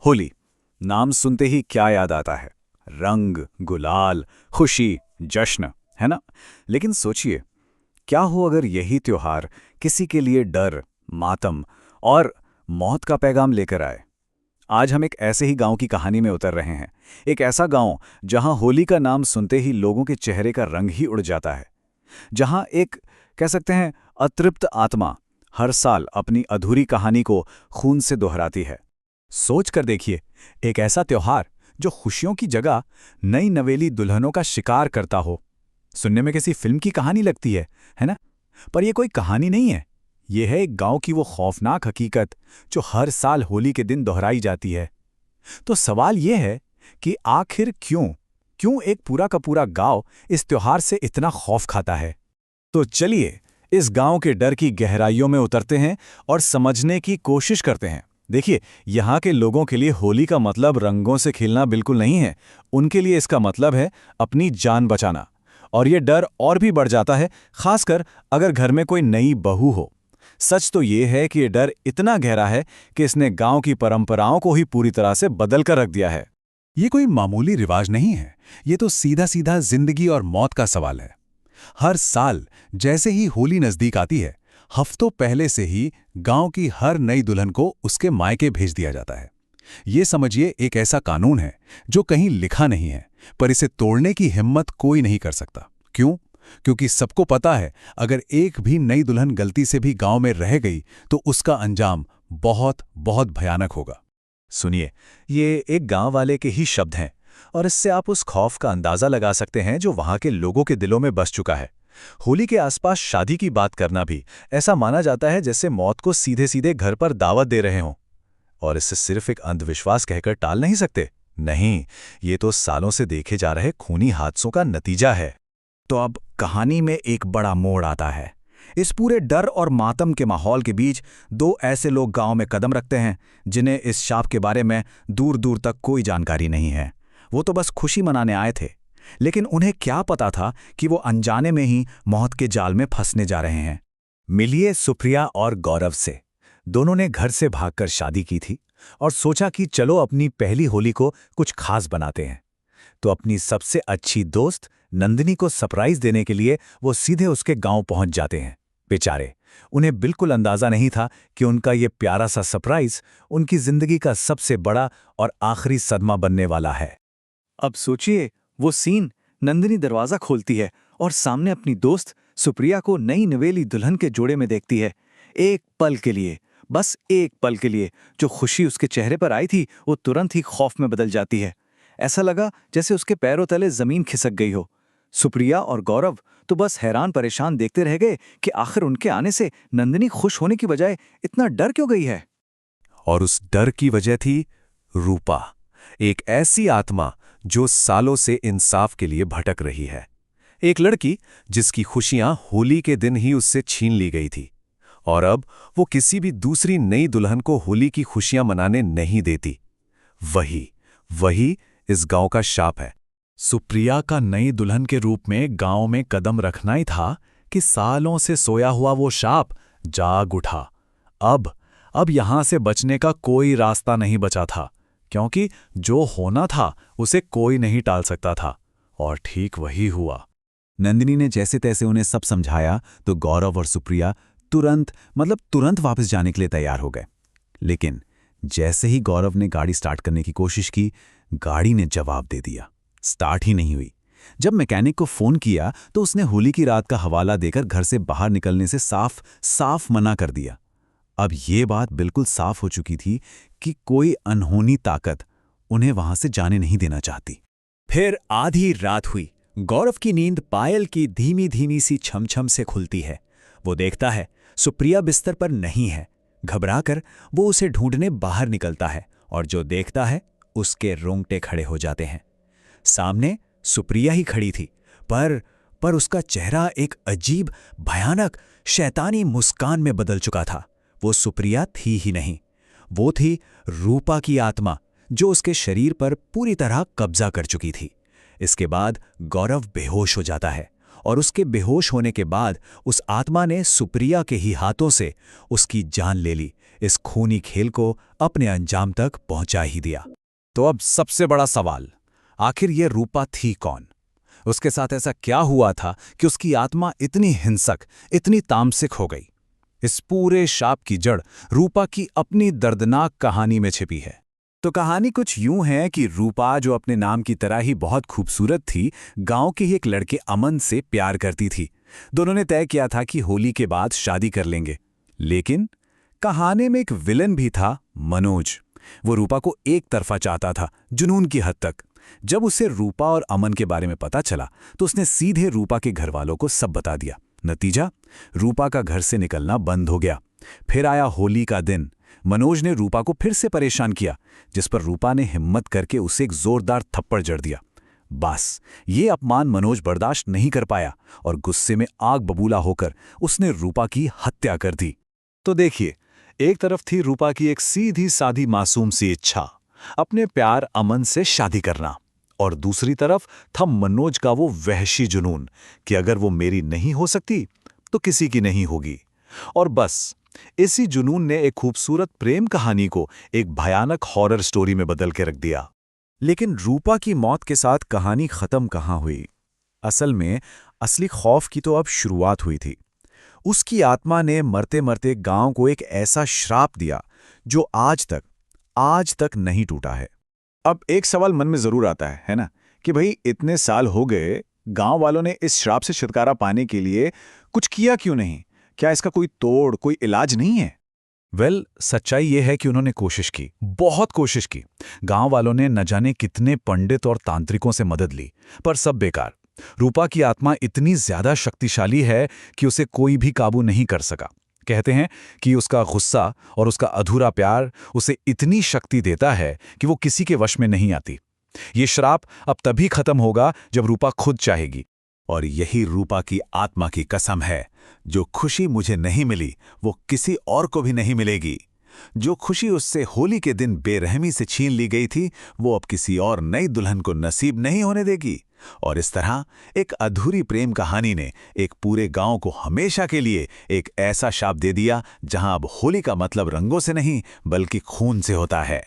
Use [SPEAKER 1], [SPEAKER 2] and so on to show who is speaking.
[SPEAKER 1] होली नाम सुनते ही क्या याद आता है? रंग, गुलाल, खुशी, जश्न, है ना? लेकिन सोचिए, क्या हो अगर यही त्योहार किसी के लिए डर, मातम और मौत का पैगाम लेकर आए? आज हम एक ऐसे ही गांव की कहानी में उतर रहे हैं। एक ऐसा गांव जहां होली का नाम सुनते ही लोगों के चेहरे का रंग ही उड़ जाता है। जहां एक, कह सकते हैं, अतृप्त आत्मा हर साल अपनी अधूरी कहानी को खून से दोहराती है। सोच कर देखिए, एक ऐसा त्योहार जो खुशियों की जगह नई नवेली दुल्हनों का शिकार करता हो। सुनने में किसी फिल्म की कहानी लगती है ना? पर यह कोई कहानी नहीं है। यह है एक गांव की वो खौफनाक हकीकत जो हर साल होली के दिन दोहराई जाती है। तो सवाल यह है कि आखिर क्यों क्यों एक पूरा का पूरा गांव इस त्योहार से इतना खौफ खाता है? तो चलिए इस गांव के डर की गहराइयों में उतरते हैं और समझने की कोशिश करते हैं। देखिए, यहाँ के लोगों के लिए होली का मतलब रंगों से खेलना बिल्कुल नहीं है। उनके लिए इसका मतलब है अपनी जान बचाना। और ये डर और भी बढ़ जाता है, खासकर अगर घर में कोई नई बहू हो। सच तो ये है कि ये डर इतना गहरा है कि इसने गांव की परंपराओं को ही पूरी तरह से बदल कर रख दिया है।
[SPEAKER 2] ये कोई मामूली रिवाज नहीं है, ये तो सीधा सीधा जिंदगी और मौत का सवाल है। हर साल जैसे ही होली नजदीक आती है, हफ्तों पहले से ही गांव की हर नई दुल्हन को उसके मायके भेज दिया जाता है। ये समझिए एक ऐसा कानून है जो कहीं लिखा नहीं है, पर इसे तोड़ने की हिम्मत कोई नहीं कर सकता। क्यों? क्योंकि सबको पता है, अगर एक भी नई दुल्हन गलती से भी गांव में रह गई तो उसका अंजाम बहुत बहुत भयानक होगा।
[SPEAKER 1] सुनिए, ये एक गांव वाले के ही शब्द हैं और इससे आप उस खौफ का अंदाजा लगा सकते हैं जो वहां के लोगों के दिलों में बस चुका है। होली के आसपास शादी की बात करना भी ऐसा माना जाता है जैसे मौत को सीधे सीधे घर पर दावत दे रहे हों। और इसे सिर्फ एक अंधविश्वास कहकर टाल नहीं सकते। नहीं, ये तो सालों से देखे जा रहे खूनी हादसों का नतीजा है। तो अब कहानी में एक बड़ा मोड़ आता है। इस पूरे डर और मातम के माहौल के बीच दो ऐसे लोग गांव में कदम रखते हैं जिन्हें इस शाप के बारे में दूर दूर तक कोई जानकारी नहीं है। वो तो बस खुशी मनाने आए थे, लेकिन उन्हें क्या पता था कि वो अनजाने में ही मौत के जाल में फंसने जा रहे हैं। मिलिए सुप्रिया और गौरव से। दोनों ने घर से भागकर शादी की थी और सोचा कि चलो अपनी पहली होली को कुछ खास बनाते हैं। तो अपनी सबसे अच्छी दोस्त नंदिनी को सरप्राइज देने के लिए वो सीधे उसके गांव पहुंच जाते हैं। बेचारे, उन्हें बिल्कुल अंदाजा नहीं था कि उनका ये प्यारा सा सरप्राइज उनकी जिंदगी का सबसे बड़ा और आखिरी सदमा बनने वाला है। अब सोचिए वो सीन। नंदिनी दरवाजा खोलती है और सामने अपनी दोस्त सुप्रिया को नई नवेली दुल्हन के जोड़े में देखती है। एक पल के लिए, बस एक पल के लिए, जो खुशी उसके चेहरे पर आई थी वो तुरंत ही खौफ में बदल जाती है। ऐसा लगा जैसे उसके पैरों तले जमीन खिसक गई हो। सुप्रिया और गौरव तो बस हैरान परेशान देखते रह गए कि आखिर उनके आने से नंदिनी खुश होने की बजाय इतना डर क्यों गई है।
[SPEAKER 2] और उस डर की वजह थी रूपा, एक ऐसी आत्मा जो सालों से इंसाफ के लिए भटक रही है। एक लड़की जिसकी खुशियां होली के दिन ही उससे छीन ली गई थी, और अब वो किसी भी दूसरी नई दुल्हन को होली की खुशियां मनाने नहीं देती। वही इस गांव का शाप है। सुप्रिया का नई दुल्हन के रूप में गांव में कदम रखना ही था कि सालों से सोया हुआ वो शाप जाग उठा। अब यहां से बचने का कोई रास्ता नहीं बचा था, क्योंकि जो होना था उसे कोई नहीं टाल सकता था। और ठीक वही हुआ।
[SPEAKER 1] नंदिनी ने जैसे तैसे उन्हें सब समझाया तो गौरव और सुप्रिया तुरंत वापस जाने के लिए तैयार हो गए। लेकिन जैसे ही गौरव ने गाड़ी स्टार्ट करने की कोशिश की, गाड़ी ने जवाब दे दिया। स्टार्ट ही नहीं हुई। जब मैकेनिक को फोन किया तो उसने होली की रात का हवाला देकर घर से बाहर निकलने से साफ साफ मना कर दिया। अब ये बात बिल्कुल साफ हो चुकी थी कि कोई अनहोनी ताकत उन्हें वहां से जाने नहीं देना चाहती। फिर आधी रात हुई। गौरव की नींद पायल की धीमी धीमी सी छमछम से खुलती है। वो देखता है सुप्रिया बिस्तर पर नहीं है। घबराकर वो उसे ढूंढने बाहर निकलता है और जो देखता है उसके रोंगटे खड़े हो जाते हैं। सामने सुप्रिया ही खड़ी थी, पर उसका चेहरा एक अजीब, भयानक, शैतानी मुस्कान में बदल चुका था। वो सुप्रिया थी ही नहीं, वो थी रूपा की आत्मा जो उसके शरीर पर पूरी तरह कब्जा कर चुकी थी। इसके बाद गौरव बेहोश हो जाता है
[SPEAKER 2] और उसके बेहोश होने के बाद उस आत्मा ने सुप्रिया के ही हाथों से उसकी जान ले ली। इस खूनी खेल को अपने अंजाम तक पहुंचा ही दिया। तो अब सबसे बड़ा सवाल, आखिर ये रूपा थी कौन? उसके साथ ऐसा क्या हुआ था कि उसकी आत्मा इतनी हिंसक, इतनी तामसिक हो गई? इस पूरे शाप की जड़ रूपा की अपनी दर्दनाक कहानी में छिपी है। तो कहानी कुछ यूं है कि रूपा, जो अपने नाम की तरह ही बहुत खूबसूरत थी, गांव के ही एक लड़के अमन से प्यार करती थी। दोनों ने तय किया था कि होली के बाद शादी कर लेंगे। लेकिन कहानी में एक विलन भी था, मनोज। वो रूपा को एक तरफा चाहता था, जुनून की हद तक। जब उसे रूपा और अमन के बारे में पता चला तो उसने सीधे रूपा के घरवालों को सब बता दिया। नतीजा, रूपा का घर से निकलना बंद हो गया। फिर आया होली का दिन। मनोज ने रूपा को फिर से परेशान किया, जिस पर रूपा ने हिम्मत करके उसे एक जोरदार थप्पड़ जड़ दिया। बस ये अपमान मनोज बर्दाश्त नहीं कर पाया और गुस्से में आग बबूला होकर उसने रूपा की हत्या कर दी। तो देखिए, एक तरफ थी रूपा की एक सीधी सादी मासूम सी इच्छा, अपने प्यार अमन से शादी करना, और दूसरी तरफ था मनोज का वो वहशी जुनून कि अगर वो मेरी नहीं हो सकती तो किसी की नहीं होगी। और बस इसी जुनून ने एक खूबसूरत प्रेम कहानी को एक भयानक हॉरर स्टोरी में बदल के रख दिया। लेकिन रूपा की मौत के साथ कहानी खत्म कहाँ हुई? असल में असली खौफ की तो अब शुरुआत हुई थी। उसकी आत्मा ने मरते मरते गांव को एक ऐसा श्राप दिया जो आज तक नहीं टूटा है।
[SPEAKER 1] अब एक सवाल मन में जरूर आता है ना, कि भाई इतने साल हो गए, गांव वालों ने इस श्राप से छुटकारा पाने के लिए कुछ किया क्यों नहीं? क्या इसका कोई तोड़, कोई इलाज नहीं है?
[SPEAKER 2] सच्चाई ये है कि उन्होंने कोशिश की, बहुत कोशिश की। गांव वालों ने न जाने कितने पंडित और तांत्रिकों से मदद ली, पर सब बेकार। रूपा की आत्मा इतनी ज्यादा शक्तिशाली है कि उसे कोई भी काबू नहीं कर सका। कहते हैं कि उसका गुस्सा और उसका अधूरा प्यार उसे इतनी शक्ति देता है कि वो किसी के वश में नहीं आती। ये श्राप अब तभी खत्म होगा जब रूपा खुद चाहेगी।
[SPEAKER 1] और यही रूपा की आत्मा की कसम है, जो खुशी मुझे नहीं मिली वो किसी और को भी नहीं मिलेगी। जो खुशी उससे होली के दिन बेरहमी से छीन ली गई थी, वो अब किसी और नई दुल्हन को नसीब नहीं होने देगी। और इस तरह एक अधूरी प्रेम कहानी ने एक पूरे गांव को हमेशा के लिए एक ऐसा शाप दे दिया, जहां अब होली का मतलब रंगों से नहीं बल्कि खून से होता है।